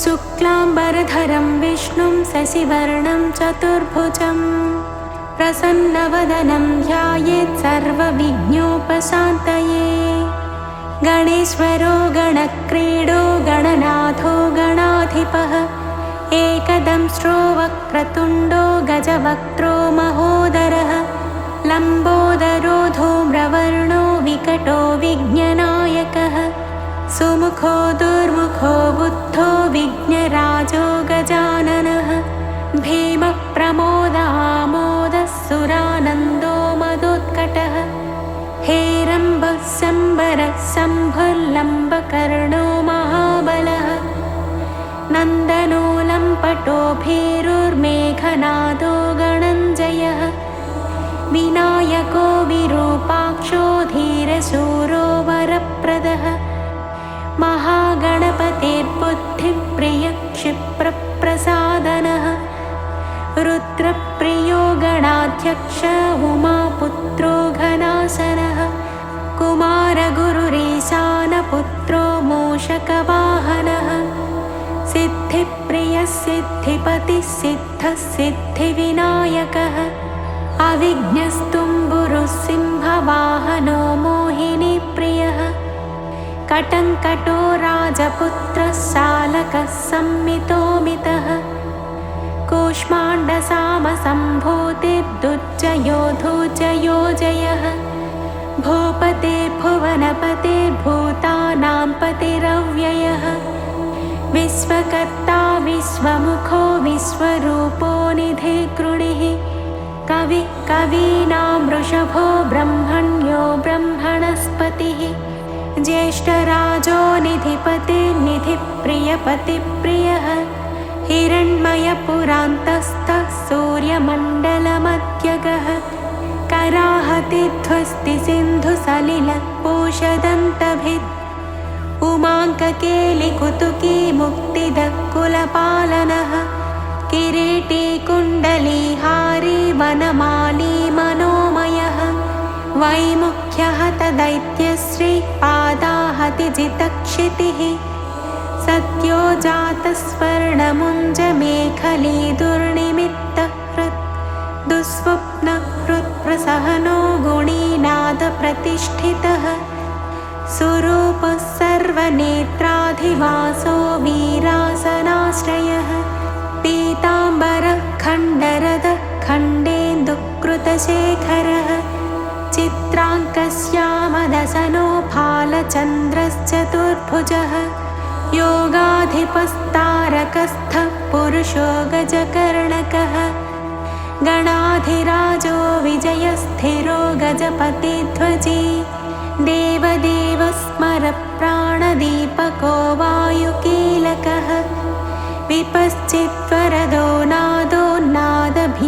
शुक्लाम्बरधरं विष्णुं शशिवर्णं चतुर्भुजं प्रसन्नवदनं ध्यायेत् सर्वविघ्नोपशान्तये। गणेश्वरो गणक्रीडो गणनाथो गणाधिपः एकदंष्ट्रो वक्रतुण्डो गजवक्त्रो महोदरः लम्बोदरो धूम्रवर्णो विकटो विघ्ननायकः सुमुखो दुर्मुखो बुद्धो विघ्नराजो गजाननः भीमः प्रमोदामोदः सुरानन्दो मदोत्कटः हेरम्बः शम्बरः शम्भुर्लम्बकर्णो महाबलः नन्दनो लम्पटो भीरुर्मेघनादो गणञ्जयः विनायको विरूपाक्षो धीरशूरो वरप्रदः महागणपतिर्बुद्धिप्रियः क्षिप्रप्रसादनः रुद्रप्रियो गणाध्यक्ष उमापुत्रो घनाशनः कुमारगुरुरीशानपुत्रो मूषकवाहनः सिद्धिप्रियः सिद्धिपतिः सिद्धः सिद्धिविनायकः अविघ्नस्तुम्बुरुः सिंहवाहनो मोहिनीप्रियः कटङ्कटो राजपुत्रः शालकः सम्मितोमितः कूष्माण्डसामसम्भूतिर्दुर्जयो धूर्जयो जयः भूपते भुवनपते भूतानां पतिरव्ययः विश्वकर्ता विश्वमुखो विश्वरूपो निधिकृणिः कविः कवीनां वृषभो ब्रह्मण्यो ब्रह्मणस्पतिः ज्येष्ठराजो निधिपतिर्निधिप्रियपतिप्रियः हिरण्मयपुरान्तस्थः सूर्यमण्डलमध्यगः कराहतिध्वस्तिसिन्धुसलिलः पूषदन्तभिद् उमाङ्ककेलिकुतुकी मुक्तिदः कुलपालनः किरीटी कुण्डलीहारी वनमाली मनोमयः वैमुख्यः दैत्यश्री पादाहतिजितक्षितिः सत्यो जातस्वर्णमुञ्जमेखली दुर्निमित्तः हृत् दुःस्वप्नः हृत्प्रसहनो गुणीनादप्रतिष्ठितः सुरूपः सर्वनेत्राधिवासो वीरासनाश्रयः पीताम्बरः खण्डरदः खण्डेन्दुकृतशेखरः चित्राङ्कश्यामदसनो फालचन्द्रश्चतुर्भुजः योगाधिपस्तारकस्थः पुरुषो गजकर्णकः गणाधिराजो विजयस्थिरो गजपतिध्वजी देवदेवस्मरप्राणदीपको वायुकीलकः विपश्चिद्वरदो नादो नादभिन्नबलाहकः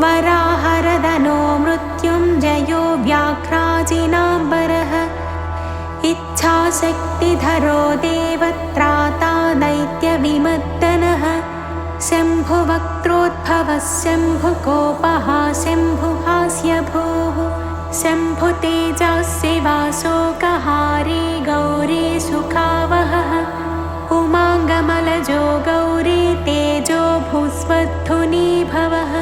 वराहरदनो मृत्युञ्जयो व्याघ्राजिनाम्बरः इच्छाशक्तिधरो देवत्राता दैत्यविमर्दनः शम्भुवक्त्रोद्भवः शम्भुकोपः शम्भुहास्यभूः शम्भुतेजः शिवाशोकहारी गौरी सुखावहः उमाङ्गमलजो गौरी तेजो भूस्वध्वनिभवः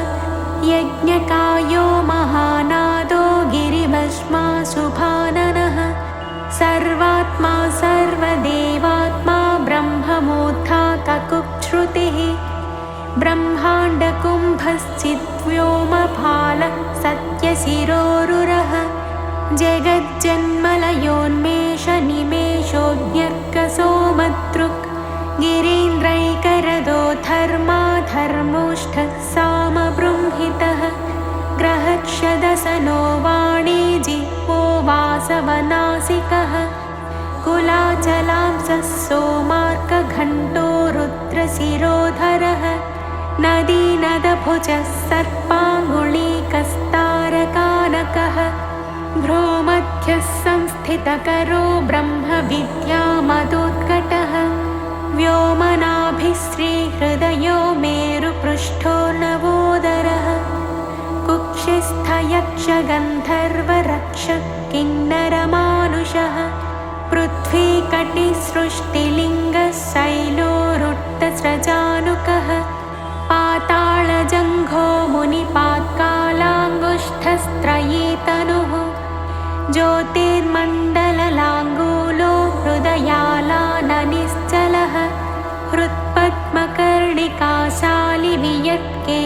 यज्ञकायो महानादो गिरिभस्मा शुभाननः सर्वात्मा सर्वदेवात्मा ब्रह्ममोद्धातकुच्छ्रुतिः ब्रह्माण्डकुम्भश्चिद्व्योमफालः सत्यशिरोरुरः जगज्जन्मलयोन्मेषनिमेषोऽज्ञर्कसोमदृक् गिरीन्द्रैकरदो धर्माधर्मोष्ठः सामबृंहितः ग्रहक्षदसनो वाणिजिह्वो वासवनासिकः कुलाचलांसः सोमार्कघण्टो रुद्रशिरोधरः नदीनदभुजः सर्पाङ्गुलीकस्तारकानकः भ्रूमध्यः संस्थितकरो ब्रह्मविद्यामदोत्कटः व्योमनाभिश्रीहृदयो मेरुपृष्ठोर्नवोदरः कुक्षिस्थयक्षगन्धर्वरक्षः किन्नरमानुषः पृथ्वी कटिसृष्टिलिङ्गः शैलोरुट्टस्रजानुकः पातालजङ्घो मुनिपात्कालाङ्गुष्ठस्त्रयी तनुः ज्योतिर्मण्डललाङ्गूलो हृदयालाननिश्चलः हृत्पद्मकर्णिकाशाली वियत्केलिसरोवरः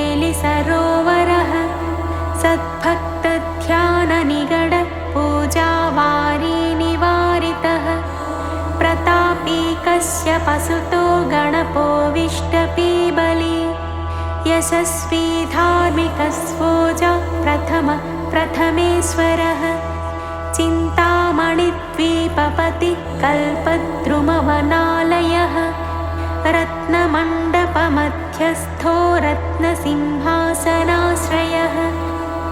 सद्भक्तध्याननिगड पूजावारी निवारितः प्रतापी कश्यपसुतो गणपो विष्टपीबली यशस्वी धार्मिकस्वोजा प्रथमेश्वरः चिन्तामणिद्वीपपति कल्पद्रुमवनालयः रत्नमण्डपमध्यस्थो रत्नसिंहासनाश्रयः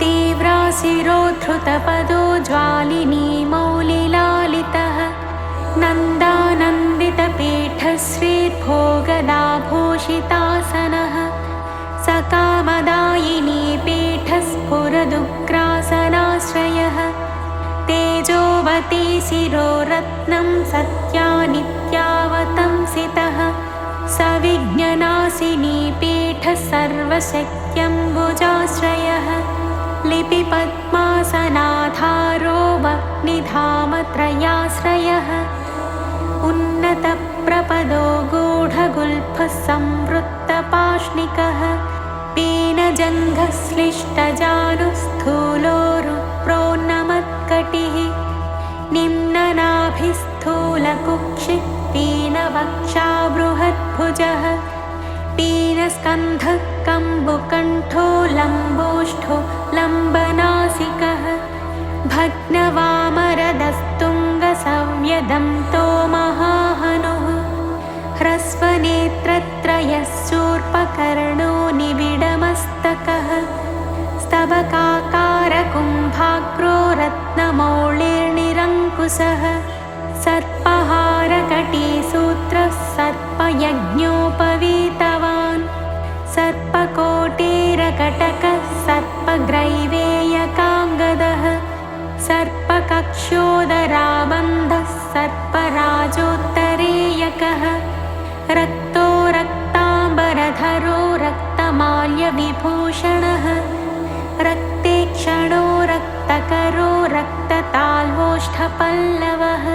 तीव्राशिरोद्धृतपदो ज्वालिनी मौलिलालितः नन्दानन्दितपीठश्रीर्भोगदाभूषितासनः सकामदायिनी पीठस्फुरदुग्रासनाश्रयः तेजोवती शिरोरत्नं सत्यानित्यावतंसितः सविज्ञनाशिनी पीठः सर्वशक्त्यम्बुजाश्रयः लिपिपद्मासनाधारो वह्निधामत्रयाश्रयः उन्नतप्रपदो गूढगुल्फः संवृत्तपाष्णिकः पीनजङ्घश्लिष्टजानुस्थूलोरुप्रोन्नमत्कटिः निम्ननाभिस्थूलकुक्षिः पीनवक्षा बृहद्भुजः पीनस्कन्धः कम्बुकण्ठो लम्बोष्ठो लम्बनासिकः भग्नवामरदस्तुङ्गसव्यदन्तो महाहनुः ह्रस्वनेत्रत्रयः शूर्पकर्णो निबिडमस्तकः स्तबकाकारकुम्भाग्रो रत्नमौळिर्निरङ्कुशः सर्पहारकटीसूत्रः सर्पयज्ञोपवीतवान् सर्पकोटीरकटकः सर्पग्रैवेयकाङ्गदः सर्पकक्षोदराबन्धः सर्पराजोत्तरेयकः रक्तो रक्ताम्बरधरो रक्तमाल्यविभूषणः रक्तेक्षणो रक्तकरो रक्तताल्वोष्ठपल्लवः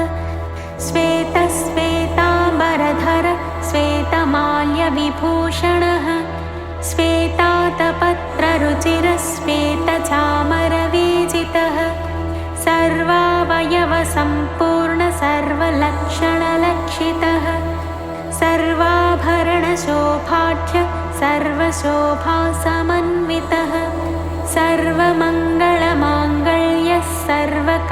श्वेतश्वेताम्बरधर श्वेतमाल्यविभूषणः श्वेतातपत्ररुचिरश्वेतचामरवीजितः सर्वावयवसम्पूर्ण सर्वलक्षणलक्षितः सर्वाभरणशोभाढ्य सर्वशोभासमन्वितः सर्वमङ्गलमाङ्गल्यः सर्वकारणकारणं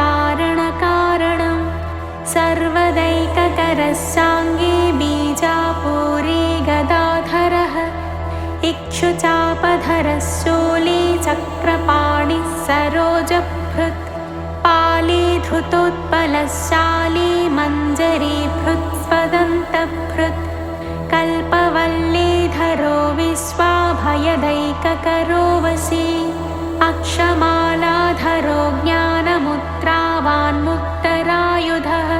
सर्वदैककरस्साङ्गे बीजापूरे गदाधरः इक्षुचापधरः शूली चक्रपाणिः सरोजभृत् पालीधृतोत्पलशाली मञ्जरीभृत्स्वदन्तभृत् कल्पवल्लीधरो विश्वाभयदैककरो वशी अक्षमालाधरो ज्ञानमुद्रावान्मुक्तरायुधः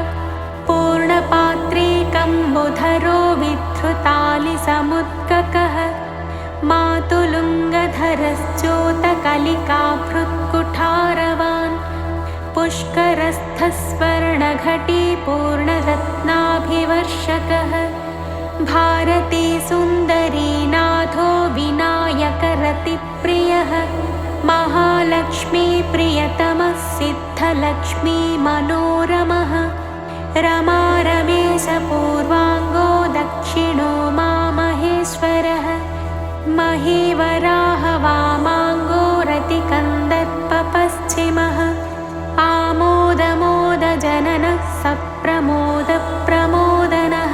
पूर्णपात्रीकम्बुधरो विधृतालिसमुद्गकः मातुलुङ्गधरश्चोतकलिकाभृत्कुठारवान् पुष्करस्थस्वर्णघटी पूर्णरत्नाभिवर्षकः भारती सुन्दरी नाथो विनायकरतिप्रियः महालक्ष्मी प्रियतमः सिद्धलक्ष्मी मनोरमः रमा रमेशपूर्वाङ्गो दक्षिणो मामहेश्वरः महीवराह वामाङ्गो रतिकन्दर्पपश्चिमः आमोदमोदजननः सप्रमोदप्रमोदनः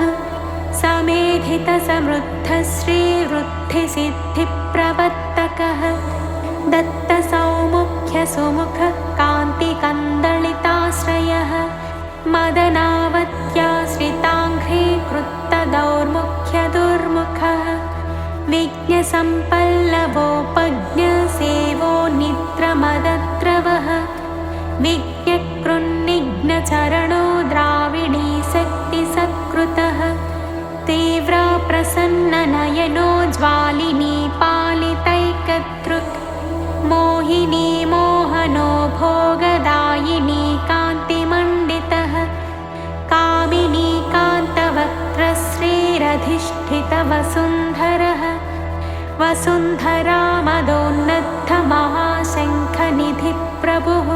समेधितसमृद्धश्रीवृद्धिसिद्धिप्रवर्तकः दत्तसौमुख्यसुमुखः कान्तिकन्दलिताश्रयः मदनावत्याश्रिताङ्घ्रीकृतदौर्मुख्यदुर्मुखः विज्ञसम्पल्लवोपज्ञसेवो निद्रमदद्रवः विज्ञकृन्निघ्नचरणो द्राविडी शक्तिसत्कृतः तीव्रा प्रसन्ननयनो ज्वालिनी पालितैकदृक् मोहिनी मोहनो भोगदायिनी कान्तिमण्डितः कामिनी कान्तवक्त्रश्रीरधिष्ठितवसुन्धरः वसुन्धरामदोन्नद्धमहाशङ्खनिधिप्रभुः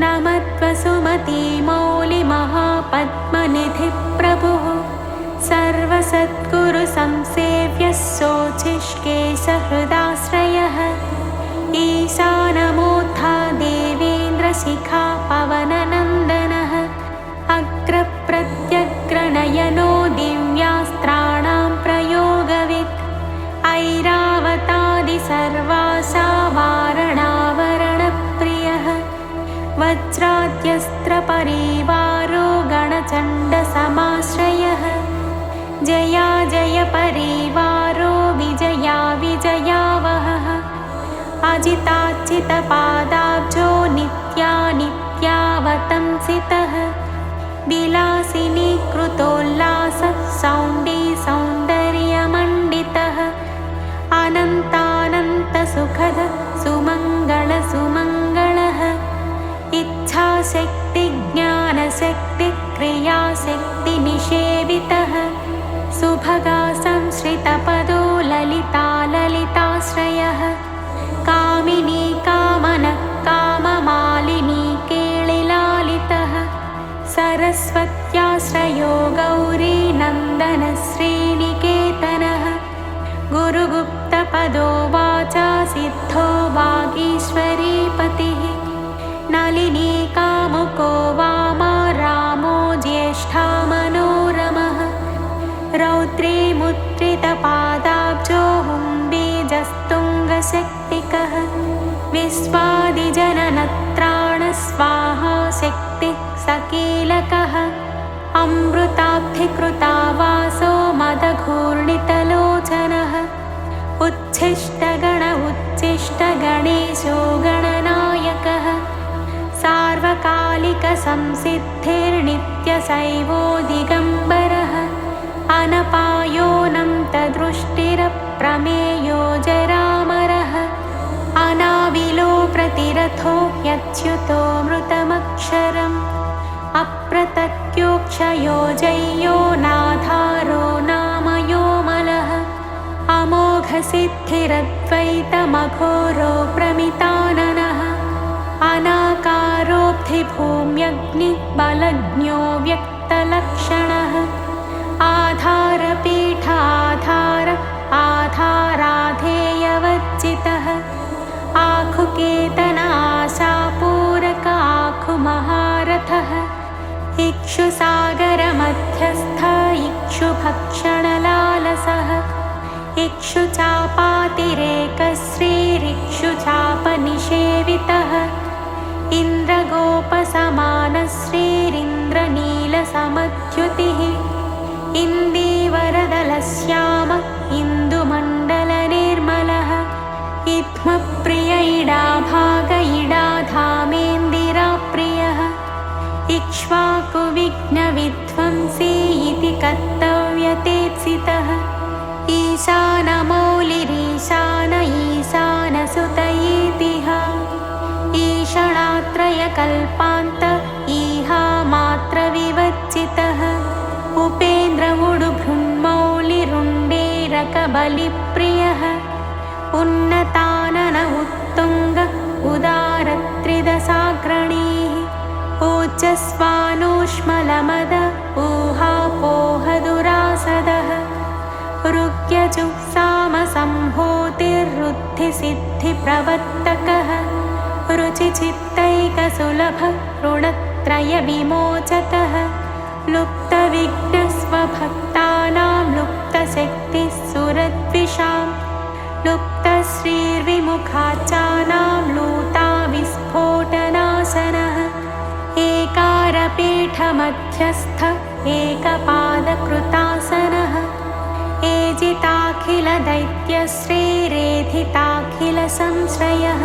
नमत्वसुमतीमौलिमहापद्मनिधिप्रभुः सर्वसद्गुरुसंसेव्यः शोचिष्केशहृदाश्रयः ईशानमूर्धा देवेन्द्रशिखा पवननन्दनः अग्रप्रत्यग्रनयनो दिव्यास्त्राणां प्रयोगवित् ऐरावतादिसर्वासा वारणावरणप्रियः वज्राद्यस्त्रपरिवारो गणचण्डसमाश्रयः जया जय परिवारो विजया विजयावहः अजिताच्युतपादाब्जो नित्यानित्यावतंसितः विलासिनी कृतोल्लासः सौण्डी सौन्दर्यमण्डितः अनन्तानन्तसुखद सुमङ्गलः इच्छाशक्तिज्ञानशक्तिक्रियाशक्तिनिषेवितः सुभगा संश्रितपदो ललिताश्रयः कामिनी कामनः काममालिनी केलिलालितः सरस्वत्याश्रयो गौरी नन्दनः श्रीनिकेतनः गुरुगुप्तपदो वाचा सिद्धो वागीश्वरीपतिः नलिनी कामुको वामा रामो ज्येष्ठा मनोरमः रौद्री मुद्रितपादाब्जो हुम्बीजस्तुङ्गशक्तिकः विश्वादिजननत्राणस्वाहा शक्तिः सकीलकः अमृताब्धिकृतावासो मदघूर्णितलोचनः उच्छिष्टगणेशो गणनायकः सार्वकालिकसंसिद्धिर्नित्यशैवो दिगम्बरः अनपायोऽनन्तदृष्टिरप्रमेयो जरामरः अनाविलो प्रतिरथो ह्यच्युतो मृतमक्षरम् अप्रतत्योक्षयो जय्यो नाधारो नामयोमलः अमोघसिद्धिरद्वैतमघोरो प्रमिताननः अनाकारोऽब्धिभूम्यग्निबलज्ञो व्यक्तलक्षणः आधाराधेयवज्जितः आखुकेतन आशापूरक आखुमहारथः इक्षुसागरमध्यस्थ इक्षुभक्षणलालसः इक्षुचापातिरेकश्रीरिक्षुचापनिषेवितः इन्द्रगोपसमानश्रीरिन्द्रनीलसमद्युतिः इन्दीवरदलश्याम इन्दुमण्डलनिर्मलः इत्मप्रिय इडाभाग इडाधामेन्दिराप्रियः इक्ष्वाकुविघ्नविध्वंसी इति कर्तव्यतेप्सितः ईशानमौलिरीशान ईशानसुत इतिः ईषणात्रयकल्पान्त इहा मात्रविवज्जितः उपेन्द्रमुडुभृन्मौलिरुण्डेरकबलिप्रियः उन्नतानन उत्तुङ्ग उदारत्रिदशाग्रणीः ओजस्वानूष्मलमद ऊहापोहदुरासदः ऋग्यजुःसामसम्भूतिरुद्धिसिद्धिप्रवर्तकः रुचिचित्तैकसुलभ ऋणत्रयविमोचकः लुप्तविघ्नस्वभक्तानां लुप्तशक्तिः सुरद्विषां लुप्तश्रीर्विमुखाचानां लूताविस्फोटनाशनः एकारपीठमध्यस्थ एकपादकृतासनः एजिताखिलदैत्यश्रीरेधिताखिलसंश्रयः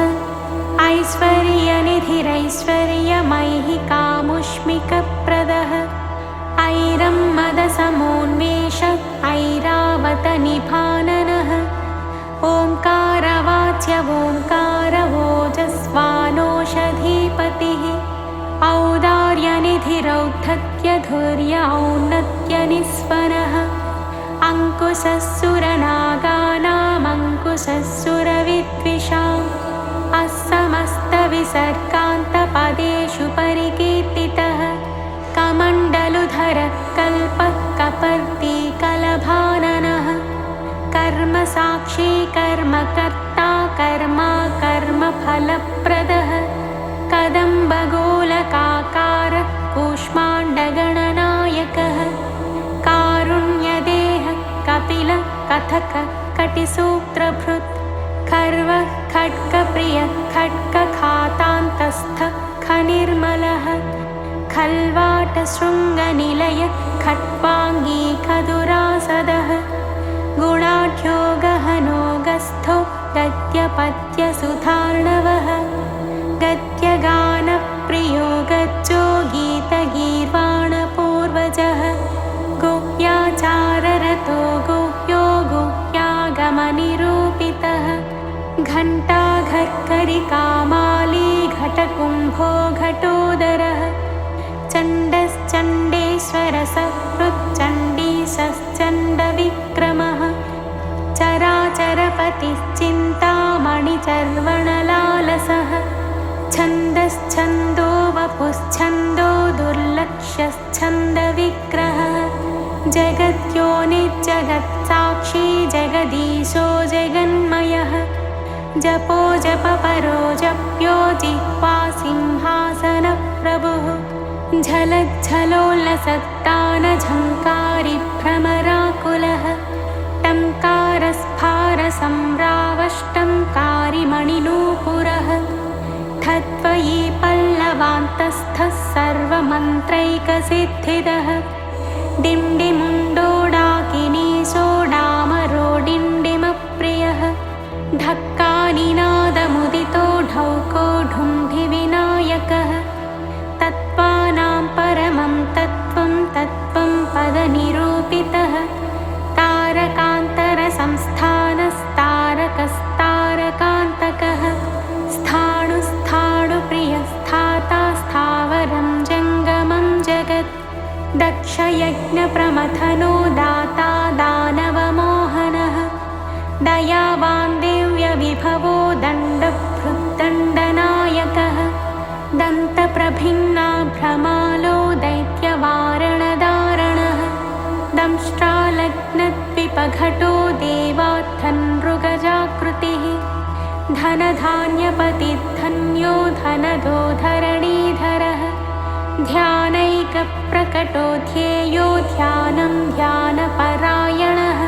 ऐश्वर्यनिधिरैश्वर्यमैहिकामुष्मिकप्रदः औदार्यनिधिरौद्धत्यधुर्य औन्नत्यनिस्वनः अङ्कुशस्सुरनागानामङ्कुशस्सुरविद्विषाम् अस्समस्तविसर्गान्तपदेषु परिकीर्तितः कमण्डलुधरः कल्पः कपर्दी कलभाननः कर्मसाक्षी कर्मकर्ता कर्मा कर्मफलप्रदः कदम्बगोलकाकारः कूष्माण्डगणनायकः कारुण्यदेहः कपिलः कथकः कटिसूत्रभृत् खर्वः खड्गप्रियः खड्गखातान्तस्थः खनिर्मलः खल्वाटशृङ्गनिलयः खट्वाङ्गी खदुरासदः गुणाढ्यो गहनोगस्थो गद्यपद्यसुधार्णवः गद्यगानप्रियो गज्जो गीतगीर्वाणपूर्वजः गुह्याचाररतो गुह्यो गुह्यागमनिरूपितः घण्टाघर्करिकामाली घटकुम्भो घटोदरः चण्डश्चण्डेश्वरसहृच्चण्डीशश्चण्डविक्रमः चराचरपतिश्चिन्तामणिचर्वणलालसः छन्दश्छन्दो वपुश्छन्दो दुर्लक्ष्यश्छन्दविग्रहः जगद्योनिजगत्साक्षी जगदीशो जगन्मयः जपो जपपरो जप्यो जिह्वा सिंहासनप्रभुः झलज्झलोल्लसत्तानझङ्कारी भ्रमराकुलः टङ्कारस्फारसम्रावष्टङ्कारिमणिनूपुरः ठत्वयी पल्लवान्तस्थः सर्वमन्त्रैकसिद्धिदः डिण्डिमुण्डोडाकिनीशोडामरो डिण्डिमप्रियः ढक्कानिनादमुदितो ढौको ढुण्ढिविनायकः तत्त्वानां परमं तत्त्वं तत्त्वं पदनिरूपितः तारकान्तरसंस्थानस्तारकस्तारकान्तकः स्थाणुस्थाणुप्रियस्थाता स्थावरं जङ्गमं जगत् दक्षयज्ञप्रमथनो दाता दानवमोहनः दयावान् दिव्यविभवो दण्डभृद्दण्डनायकः दन्तप्रभिन्नाभ्रमालो दैत्यवारणदारणः दंष्ट्रालग्नद्विपघटो देवात्थनृगजाकृतिः धनधान्यपतिधन्यो धनदो धरणीधरः ध्यानैकप्रकटो ध्येयो ध्यानं ध्यानपरायणः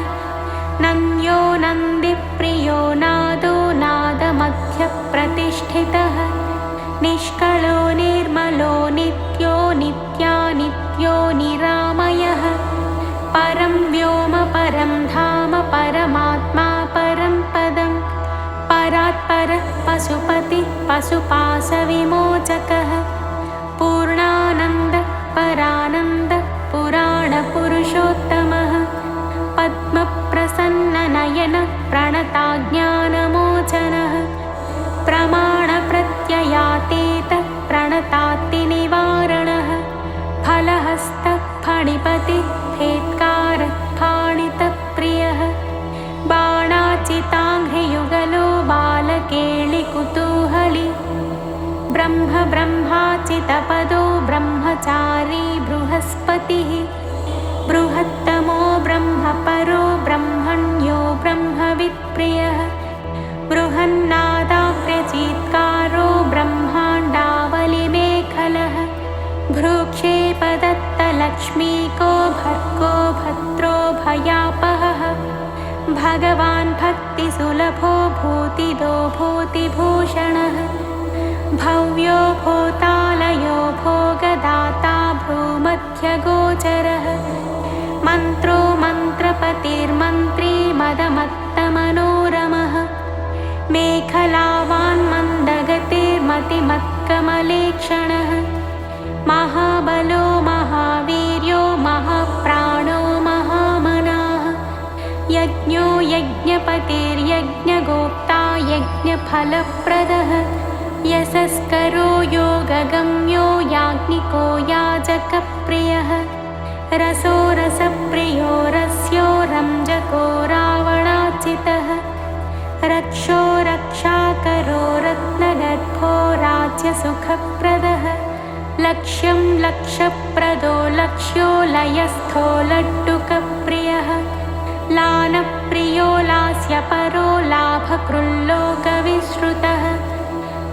नन्द्यो नन्दिप्रियो नादो नादमध्यप्रतिष्ठितः निष्कलो निर्मलो नित्यो नित्यानित्यो निरामयः परं व्योम परं धाम परमात्मा परं पदं परात्परः पशुपतिः पशुपाशविमोचकः पूर्णानन्द परानन्द पुराणपुरुषोत्तमः पद्मप्रसन्ननयन प्रणताज्ञानमोचनः प्रमाणप्रत्ययातीतः प्रणतात्तिनिवारणः फलहस्तः फणिपतिः फेत्कारः फाणितप्रियः बाणाचिताङ्घ्रियुगलो बालकेलिकुतूहली ब्रह्मचारी बृहस्पतिः बृहत्तमो ब्रह्मपरो ब्रह्मण्यो ब्रह्मवित्प्रियः बृहन्नादाग्र्यचीत्कारो ब्रह्माण्डावलिमेखलः भ्रूक्षेपदत्तलक्ष्मीको भर्गो भद्रो भयापहः भगवान् भक्तिसुलभो भूतिदो भूतिभूषणः भव्यो भूतालयो भोगदाता भ्रूमध्यगोचरः मन्त्रो मन्त्रपतिर्मन्त्री मदमत्तमनोरमः मेखलावान् मन्दगतिर्मतिमत्कमलेक्षणः महाबलो महावीर्यो महाप्राणो महामनाः यज्ञो यज्ञपतिर्यज्ञगोप्ता यज्ञफलप्रदः यशस्करो योगगम्यो याज्ञिको याजकप्रियः रसो रसप्रियो रस्यो रंजको रावणाचितः रक्षो रक्षाकरो रत्नगर्भो राज्यसुखप्रदः लक्ष्यं लक्ष्यप्रदो लक्ष्यो लयस्थो लड्डुकप्रियः लानप्रियो लास्यपरो लाभकृल्लोकविश्रुतः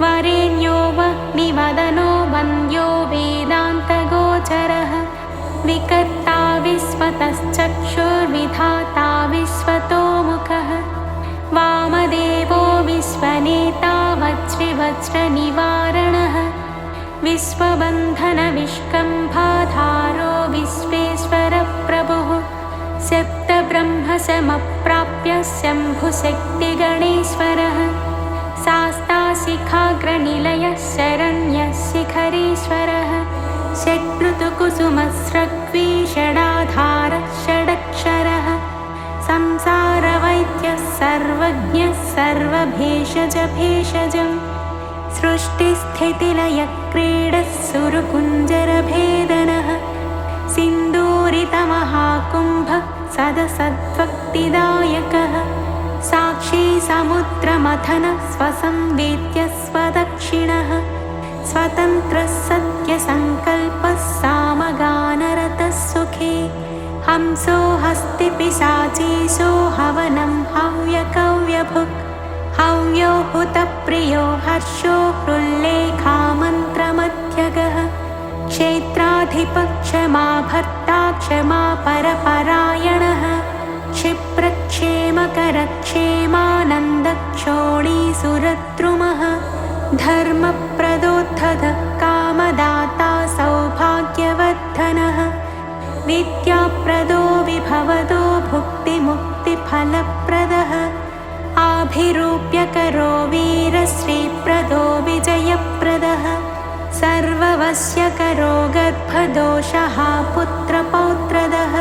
वरेण्यो वह्निमदनो वन्द्यो वेदान्तगोचरः विकर्ता विश्वतश्चक्षुर्विधाता विश्वतोमुखः वामदेवो विश्वनेता वज्रवज्रनिवारणः विश्वबन्धनविष्कम्भाधारो विश्वेश्वरप्रभुः सप्तब्रह्मसमप्राप्य शम्भुशक्तिगणेश्वरः शास्ताशिखाग्रनिलयः शरण्यः शिखरीश्वरः षड्ऋतुकुसुमस्रग्विषडाधारः षडक्षरः संसारवैद्यः सर्वज्ञः सर्वभेषजभेषजं सृष्टिस्थितिलयक्रीडः सुरकुञ्जरभेदनः सिन्दूरितमहाकुम्भः सदसद्भक्तिदायकः साक्षी समुद्रमथनः स्वसंवेद्यः स्वदक्षिणः स्वतन्त्रः सत्यसङ्कल्पः सामगानरतः सुखे हंसो हस्तिपिशाचीशो हवनं हव्यकव्यभुक् हव्यो हुतप्रियो हर्षो हृल्लेखामन्त्रमध्यगः क्षेत्राधिपः क्षमा भर्ता क्षमा परपरायणः क्षिप्रक्षेमकरक्षेमानन्दक्षोणीसुरद्रुमः धर्मप्रदोद्धतः कामदाता सौभाग्यवर्धनः विद्याप्रदो विभवदो भुक्तिमुक्तिफलप्रदः आभिरूप्यकरो वीरश्रीप्रदो विजयप्रदः सर्ववश्यकरो गर्भदोषः पुत्रपौत्रदः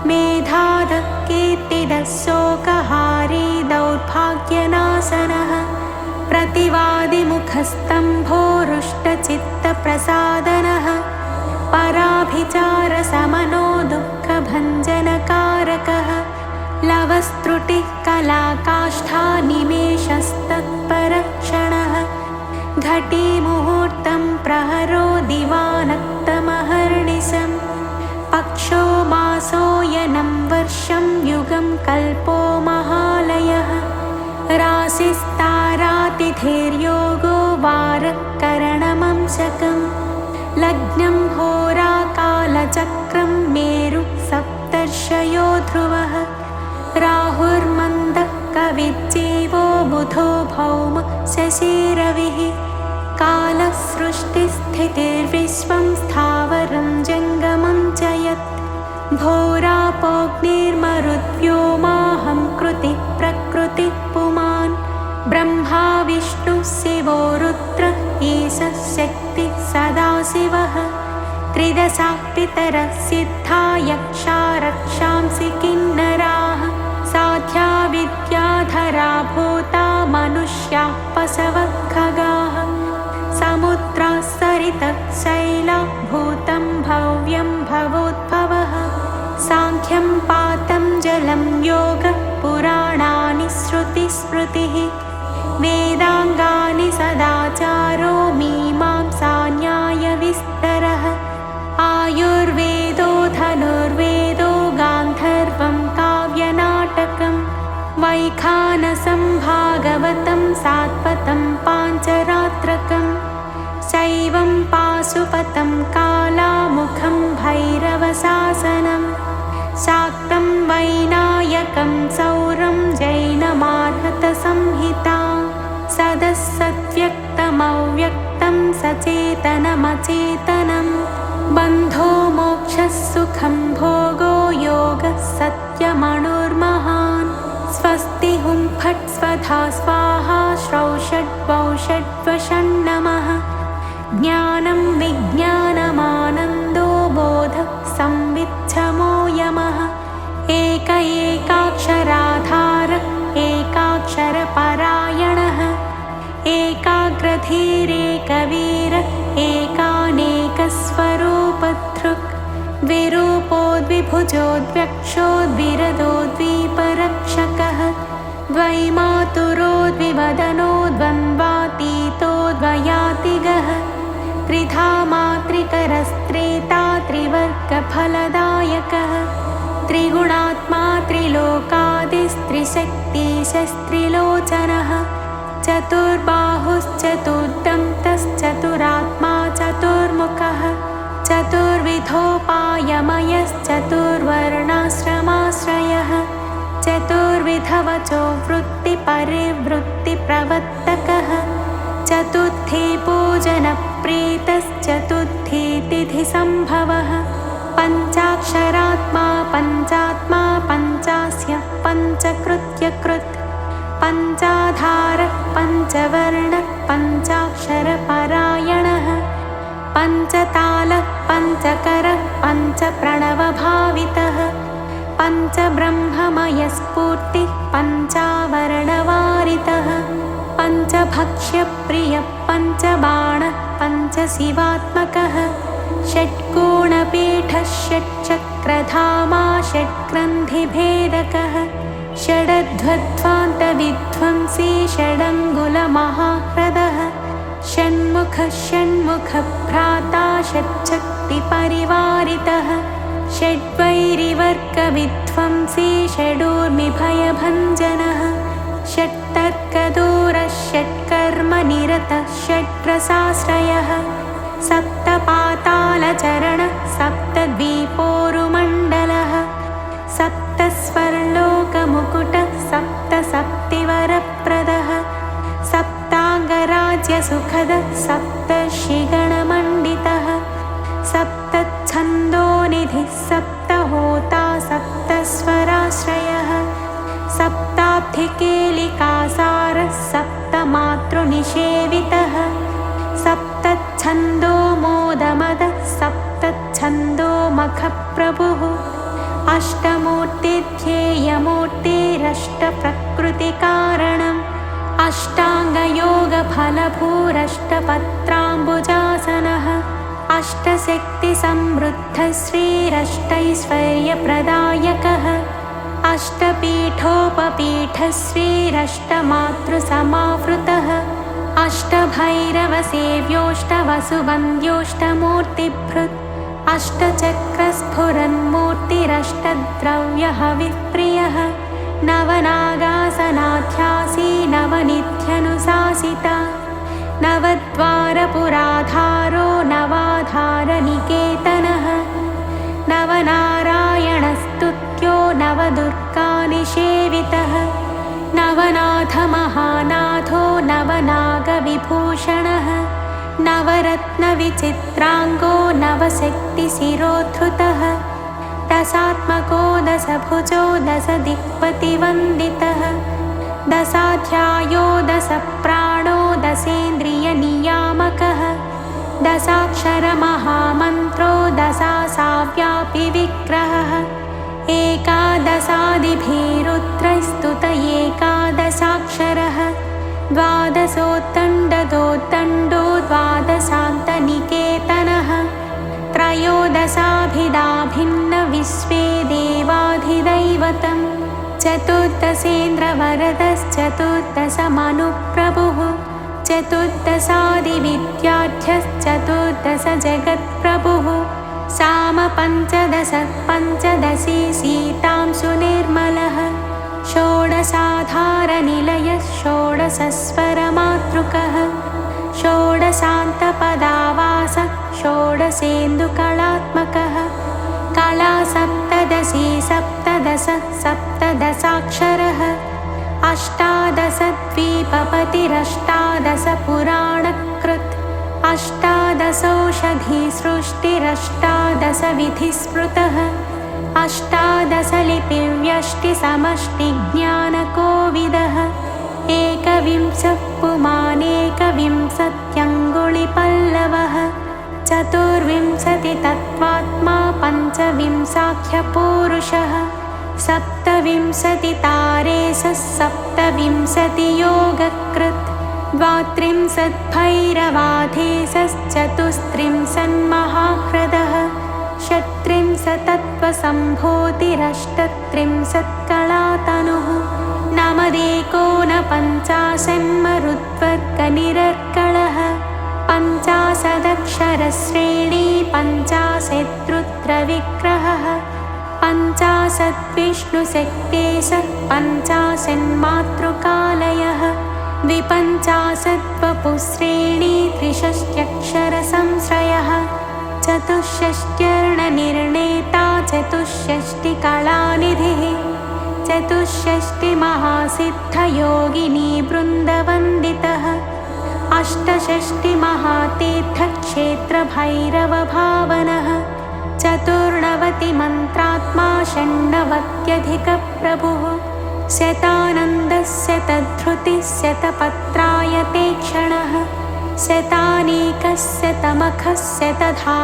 मेधादः कीर्तिदः शोकहारी दौर्भाग्यनाशनः प्रतिवादिमुखस्तम्भो रुष्टचित्तप्रसादनः पराभिचारशमनो दुःखभञ्जनकारकः लवस्त्रुटिः कलाकाष्ठा निमेषस्तत्परक्षणः घटीमुहूर्तं प्रहरो दिवानक्तमहर्निशं पक्षो मासोयनं वर्षं युगं कल्पो महालयः राशिस्तारातिथिर्योगो वारकरणमंशकं लग्नं होराकालचक्रं मेरु सप्तर्षयो ध्रुवः राहुर्मन्दः कविज्जीवो बुधो भौम शशिरविः कालः सृष्टिस्थितिर्विश्वं स्थावरं जङ्गमं च यत् भोरापोऽग्निर्मरुद्व्योमाहं कृतिः प्रकृतिः पुमान् ब्रह्मा विष्णुः शिवो रुद्रः ईशः शक्तिः सदाशिवः त्रिदशा पितरः सिद्धा यक्षा रक्षांसि किन्नराः साध्या विद्याधरा भूता मनुष्याः पशवः खगाः समुद्राः सरितः शैला भूतं भव्यं भवोद्भवः साङ्ख्यं पातं जलं योगः पुराणानि श्रुतिस्मृतिः वेदाङ्गानि सदाचारो मीमांसा न्यायविस्तरः आयुर्वेदो धनुर्वेदो गान्धर्वं काव्यनाटकं वैखानसं भागवतं सात्वतं पाञ्चरात्रकं शैवं पाशुपतं कालामुखं भैरवशासनं शाक्तं वैनायकं सौरं जैनमार्हतसंहितां सदसद्व्यक्तमव्यक्तं सचेतनमचेतनं बन्धो मोक्षः सुखं भोगो योगः सत्यमणुर्महान् स्वस्ति हुं फट् स्वधा स्वाहा श्रौषड्वौषड्वषण्णमः ज्ञानं विज्ञानमानन्दो बोधः संविच्छमो यमः एक एकाक्षराधारः एकाक्षरपरायणः एकाग्रधी द्विभुजोद्वक्षोद्विरदो द्वीपरक्षकः द्वैमातुरो द्विवदनो द्वन्द्वातीतो द्वयातिगः त्रिधा मातृकरस्त्रेता त्रिवर्गफलदायकः त्रिगुणात्मा त्रिलोकादिस्त्रिशक्तिशस्त्रिलोचनः चतुर्बाहुश्चतुर्दन्तश्चतुरात्मा चतुर्मुखः चतुर्विधोपायमयश्चतुर्वर्णाश्रमाश्रयः चतुर्विधवचो वृत्तिपरिवृत्तिप्रवर्तकः चतुर्थी पूजनप्रीतश्चतुर्थी तिथिसम्भवः पञ्चाक्षरात्मा पञ्चात्मा पञ्चास्य पञ्चकृत्यकृत् पञ्चाधारः पञ्चवर्णः पञ्चाक्षरपरायणः पञ्चतालः पञ्चकरः पञ्चप्रणवभावितः पञ्चब्रह्ममयस्फूर्तिः पञ्चावरणवारितः पञ्चभक्ष्यप्रियः पञ्चबाणः पञ्चशिवात्मकः षट्कोणपीठः षट्चक्रधामा षट्ग्रन्थिभेदकः षडध्वध्वान्तविध्वंसी षडङ्गुलमहाह्रदः षण्मुखः षण्मुखभ्राता षट्शक्तिपरिवारितः षड्वैरिवर्गविध्वंसी षडूर्मिभयभञ्जनः षट्तर्कदूरः षट्कर्मनिरतः षड्रसाश्रयः सप्तपातालचरणः सप्तद्वीपोरुमण्डलः सप्तस्वर्लोकमुकुटः सप्तसप्तिवरप्रदः सप्ताङ्गराज्यसुखदः सप्तर्षिगणमण्डितः सप्तच्छन्दोनिधिः सप्तहोता सप्तस्वराश्रयः सप्ताब्धिकेलिकासारः सप्तमातृनिषेवितः सप्तच्छन्दो मोदमदः सप्तच्छन्दोमखप्रभुः अष्टमूर्तिध्येयमूर्तिरष्टप्रकृतिकारणम् अष्टाङ्गयोगफलभूरष्टपत्राम्बुजासनः अष्टशक्तिसमृद्धः श्रीरष्टैश्वर्यप्रदायकः अष्टपीठोपपीठः श्रीरष्टमातृसमावृतः अष्टभैरवसेव्योष्टवसुवन्द्योष्टमूर्तिभृत् अष्टचक्रस्फुरन्मूर्तिरष्टद्रव्यहविप्रियः नवनागासनाध्यासी नवनिध्यनुशासिता नवद्वारपुराधारो नवाधारनिकेतनः नवनारायणस्तुत्यो नवदुर्गानिषेवितः नवनाथमहानाथो नवनागविभूषणः नवरत्नविचित्राङ्गो नवशक्तिशिरोद्धृतः दशात्मको दशभुजो दशदिक्पतिवन्दितः दशाध्यायो दशप्राणो दशेन्द्रियनियामकः दशाक्षरमहामन्त्रो दशासाव्यापिविग्रहः एकादशादिभिरुद्रस्तुत एकादशाक्षरः द्वादशोत्तण्डदोत्तण्डो द्वादशान्तनिकेतनः त्रयोदशाभिधाभिन्नविश्वे देवाधिदैवतम् चतुर्दशेन्द्रवरदश्चतुर्दशमनुप्रभुः चतुर्दशादिविद्याढ्यश्चतुर्दशजगत्प्रभुः सामपञ्चदश पञ्चदशी सीतांशुनिर्मलः षोडशाधारनिलयः षोडशस्वरमातृकः षोडशान्तपदावासः षोडशेन्दुकलात्मकः कलासप्तदशी सप्तदश सप्तदशाक्षरः अष्टादशद्वीपपतिरष्टादशपुराणकृत् अष्टादशौषधिसृष्टिरष्टादशविधिस्मृतः अष्टादशलिपिव्यष्टिसमष्टिज्ञानकोविदः एकविंशः पुमानेकविंशत्यङ्गुलिपल्लवः चतुर्विंशतितत्त्वात्मा पञ्चविंशाख्यपूरुषः सप्तविंशतितारेशः सप्तविंशतियोगकृत् द्वात्रिंशद्भैरवाधीशश्चतुस्त्रिंशन्महाह्रदः षट्त्रिंशत्तत्त्व सत्त्वसम्भूतिरष्टत्रिंशत्कलातनुः नामदेकोनपञ्चाशन्मरुद्वर्गनिरर्कळः पञ्चाशदक्षरश्रेणी पञ्चाशद्रुद्रविग्रहः पञ्चाशद्विष्णुशक्तेशः पञ्चाशन्मातृकालयः द्विपञ्चाशद्वपुश्रेणी त्रिषष्ट्यक्षरसंश्रयः चतुष्षष्ट्यर्णनिर्णेता चतुष्षष्टिकलानिधिः चतुष्षष्टिमहासिद्धयोगिनी वृन्दवन्दितः अष्टषष्टिमहातीर्थक्षेत्रभैरवभावनः चतुर्नवतिमन्त्रात्मा षण्णवत्यधिकप्रभुः शतानन्दः शतधृतिः शतपत्रायतेक्षणः शतानीकः शतमखः शतधारावरायुधः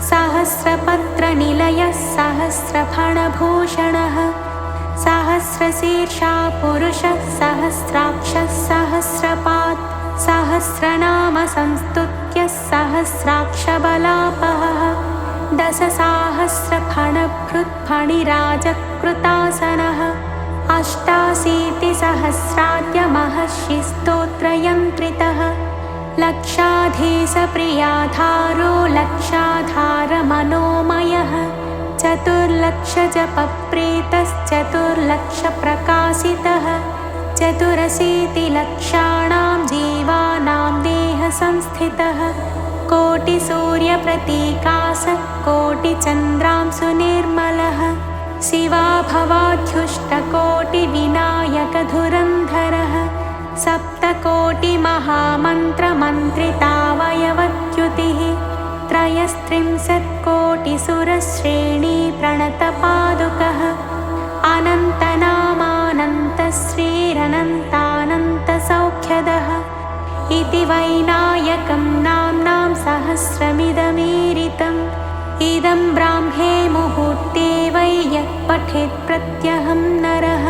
सहस्रपत्रनिलयः सहस्रफणभूषणः सहस्रशीर्षा पुरुषः सहस्राक्षः सहस्रपात् सहस्रनामसंस्तुत्यः सहस्राक्षबलापहः दशसाहस्रफणभृत्फणिराजकृतासनः अष्टाशीतिसहस्राद्यमहर्षिस्तोत्रयन्त्रितः लक्षाधीशप्रियाधारो लक्षाधारमनोमयः चतुर्लक्षजपप्रीतश्चतुर्लक्षप्रकाशितः चतुरशीतिलक्षाणां जीवानां देहसंस्थितः कोटिसूर्यप्रतीकाशः कोटिचन्द्रांशुनिर्मलः शिवाभवाध्युष्टकोटिविनायकधुरन्धरः सप्तकोटिमहामन्त्रमन्त्रितावयवच्युतिः त्रयस्त्रिंशत्कोटिसुरश्रेणी प्रणतपादुकः अनन्तनामानन्तश्रीरनन्तानन्तसौख्यदः इति वैनायकं नाम्नां सहस्रमिदमीरितम् इदं ब्राह्मे मुहूर्ते वै यः पठेत् प्रत्यहं नरः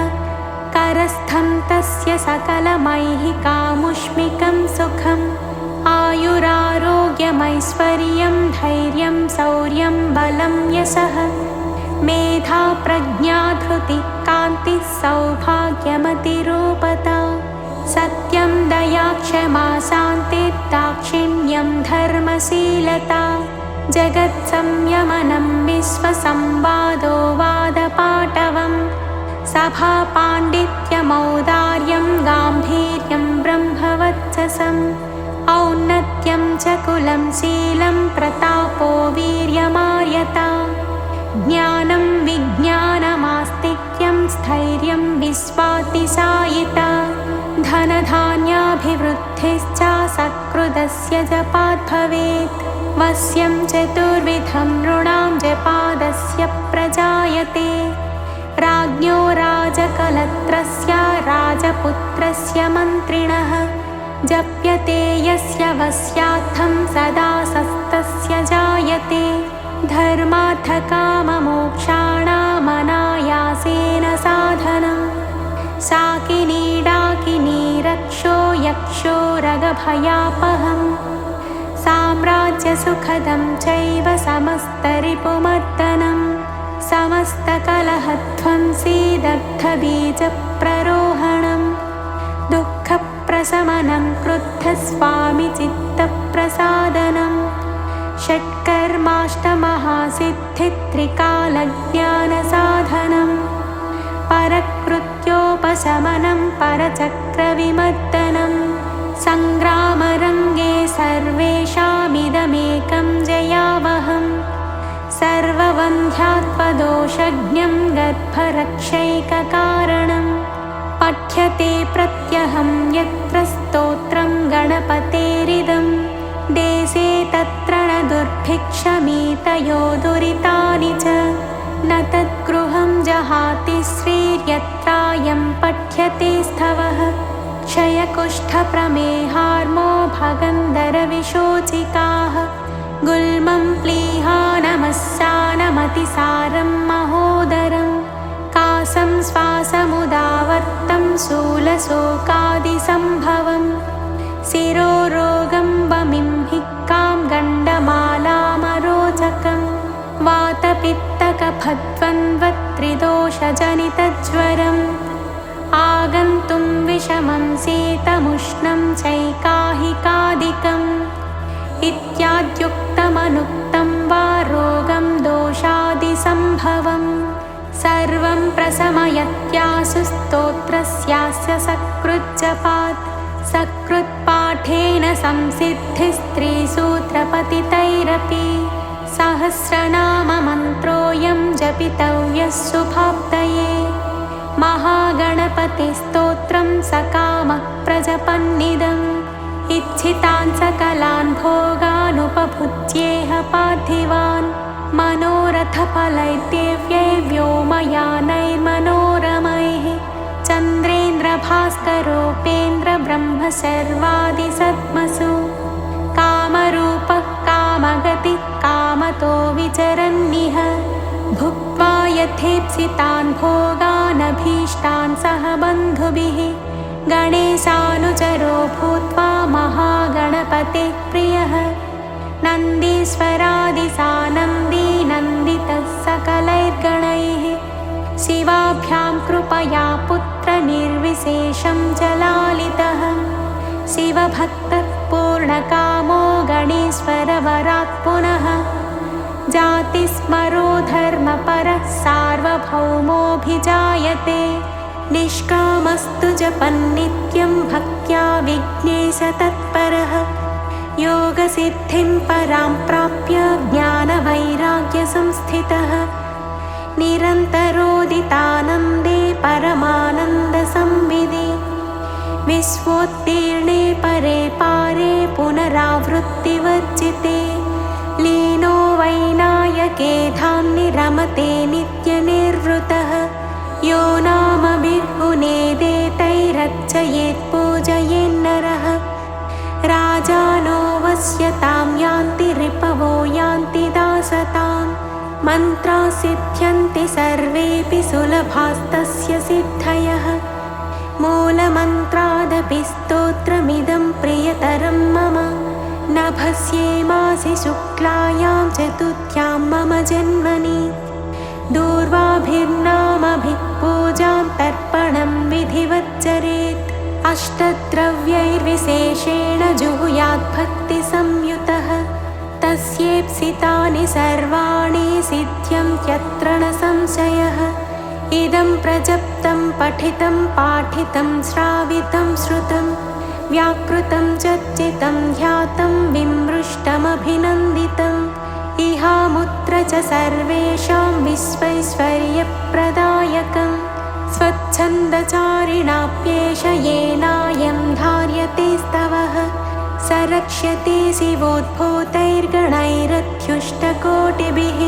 करस्थं तस्य सकलमैहिकामुष्मिकं सुखम् आयुरारोग्यमैश्वर्यं धैर्यं शौर्यं बलं यशः मेधा प्रज्ञा धृतिः कान्तिः सौभाग्यमतिरूपता सत्यं दया क्षमा शान्तिर्दाक्षिण्यं धर्मशीलता जगत्संयमनं विश्वसंवादो वादपाटवम् सभापाण्डित्यमौदार्यं गाम्भीर्यं ब्रह्मवत्ससम् औन्नत्यं च कुलं शीलं प्रतापो वीर्यमार्यता ज्ञानं विज्ञानमास्तिक्यं स्थैर्यं विश्वातिशायिता धनधान्याभिवृद्धिश्च सकृदस्य जपात् भवेत् वश्यं चतुर्विधं नृणां जपादस्य प्रजायते राज्ञो राजकलत्रस्य राजपुत्रस्य मन्त्रिणः जप्यते यस्य वश्यार्थं सदा सस्तस्य जायते धर्मार्थकाममोक्षाणामनायासेन साधनं शाकिनी डाकिनी रक्षो यक्षो रगभयापहम् साम्राज्यसुखदं चैव समस्तरिपुमर्दनं समस्तकलहध्वंसी दग्धबीजप्ररोहणं दुःखप्रशमनं क्रुद्धस्वामिचित्तप्रसादनं षट्कर्माष्टमहासिद्धित्रिकालज्ञानसाधनं परकृत्योपशमनं परचक्रविमर्दनं सङ्ग्रामरङ्गे सर्वेषामिदमेकं जयावहम् सर्ववन्ध्यात्वदोषज्ञं गर्भरक्षैककारणं पठ्यते प्रत्यहं यत्र स्तोत्रं गणपतेरिदं देशे तत्र न दुर्भिक्षमीतयो दुरितानि च न तद्गृहं जहाति श्रीर्यत्रायं पठ्यते स्थवः क्षयकुष्ठप्रमेहार्मो भगन्धरविशोचिकाः गुल्मं प्लीहानमस्यानमतिसारं महोदरं कासं श्वासमुदावर्तं शूलशोकादिसम्भवं शिरोरोगं बमिं हिक्कां गण्डमालामरोचकं वातपित्तकफद्वन्द्वत्रिदोषजनितज्वरम् आगन्तुं विषमं शीतमुष्णं चैकाहिकादिकम् इत्याद्युक्तमनुक्तं वा रोगं दोषादिसम्भवम् सर्वं प्रशमयत्यासु स्तोत्रस्यास्य सकृज्जपात् सकृत्पाठेन संसिद्धिस्त्रिसूत्रपतितैरपि सहस्रनाममन्त्रोऽयं जपितव्यः शुभाप्तये महागणपतिस्तोत्रं सकामः प्रजपन्निदम् इच्छितान् सकलान् भोगानुपभुज्येह पार्थिवान् मनोरथफलैर्देव्यै व्योमयानैर्मनोरमैः चन्द्रेन्द्रभास्करोपेन्द्रब्रह्म सर्वादिसद्मसु कामरूपः कामगतिः कामतो विचरन्निह भुक्त्वा यथेप्सितान् भोगानभीष्टान् सह बन्धुभिः गणेशानुचरो भूत्वा महागणपतेः प्रियः नन्दीश्वरादिसानन्दी नन्दितः सकलैर्गणैः शिवाभ्यां कृपया पुत्रनिर्विशेषं जलालितः शिवभक्तः पूर्णकामो गणेश्वरवरात् पुनः जातिस्मरो धर्मपरः सार्वभौमोऽभिजायते निष्कामस्तु जपन्नित्यं भक्त्या विघ्नेशतत्परः योगसिद्धिं परां प्राप्य ज्ञानवैराग्यसंस्थितः निरन्तरोदितानन्दे परमानन्दसंविदे विश्वोत्तीर्णे परे पारे पुनरावृत्तिवर्जिते लीनो वैनायके धाम्नि रमते नित्यनिर्वृतः यो नामभिर्गुणेदेतैरर्चयेत् पूजयेन्नरः राजानो वश्यतां यान्ति रिपवो यान्ति दासताम् मन्त्रा सिद्ध्यन्ति सर्वेऽपि सुलभास्तस्य सिद्धयः मूलमन्त्रादपि स्तोत्रमिदं प्रियतरं मम नभस्ये मासि शुक्लायां चतुर्थ्यां मम जन्मनि दूर्वाभिर्नामभिः पूजां तर्पणं विधिवच्चरेत् अष्टद्रव्यैर्विशेषेण जुहुयाद्भक्तिसंयुतः तस्येप्सितानि सर्वाणि सिद्ध्यन्त्यत्र न संशयः इदं प्रजप्तं पठितं पाठितं श्रावितं श्रुतं व्याकृतं चर्चितं ध्यातं विमृष्टमभिनन्दितम् इहामुत्र च सर्वेषां विश्वैश्वर्यप्रदायकं स्वच्छन्दचारिणाप्येष येनायं धार्यते स्तवः स रक्ष्यते शिवोद्भूतैर्गणैरध्युष्टकोटिभिः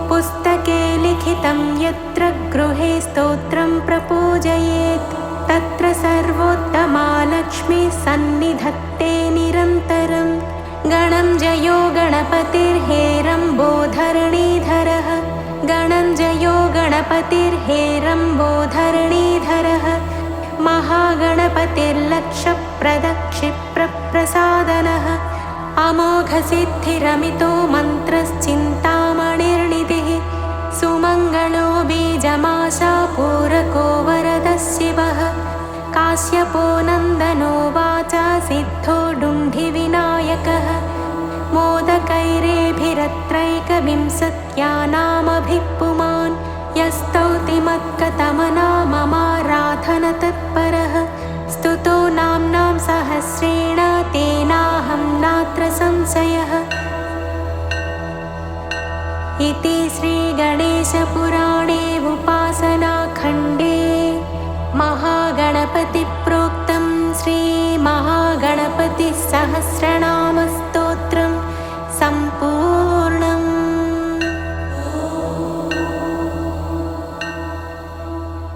पुस्तके लिखितं यत्र गृहे स्तोत्रं प्रपूजयेत् तत्र सर्वोत्तमा लक्ष्मीः सन्निधत्ते निरन्तरम् गणं जयो गणपतिर्हेरम्बोधरणीधरः गणं जयो गणपतिर्हेरम्बोधरणीधरः महागणपतिर्लक्षप्रदः क्षिप्रप्रसादनः अमोघसिद्धिरमितो मन्त्रश्चिन्तामणिर्निधिः सुमङ्गलो बीजमाशा पूरको वरदः शिवः काश्यपो नन्दनो वाचा सिद्धो डुण्ढिविनायकः मोदकैरेभिरत्रैकविंशत्या नामभिः पुमान् यस्तौति मत्कतमना ममाराधनतत्परः स्तुतो नाम्नां सहस्रेण तेनाहं नात्र संशयः इति श्रीगणेशपुराणे उपासनाखण्डे महागणपतिप्रोक्तं श्रीमहागणपतिसहस्रनामस्तोत्रम्।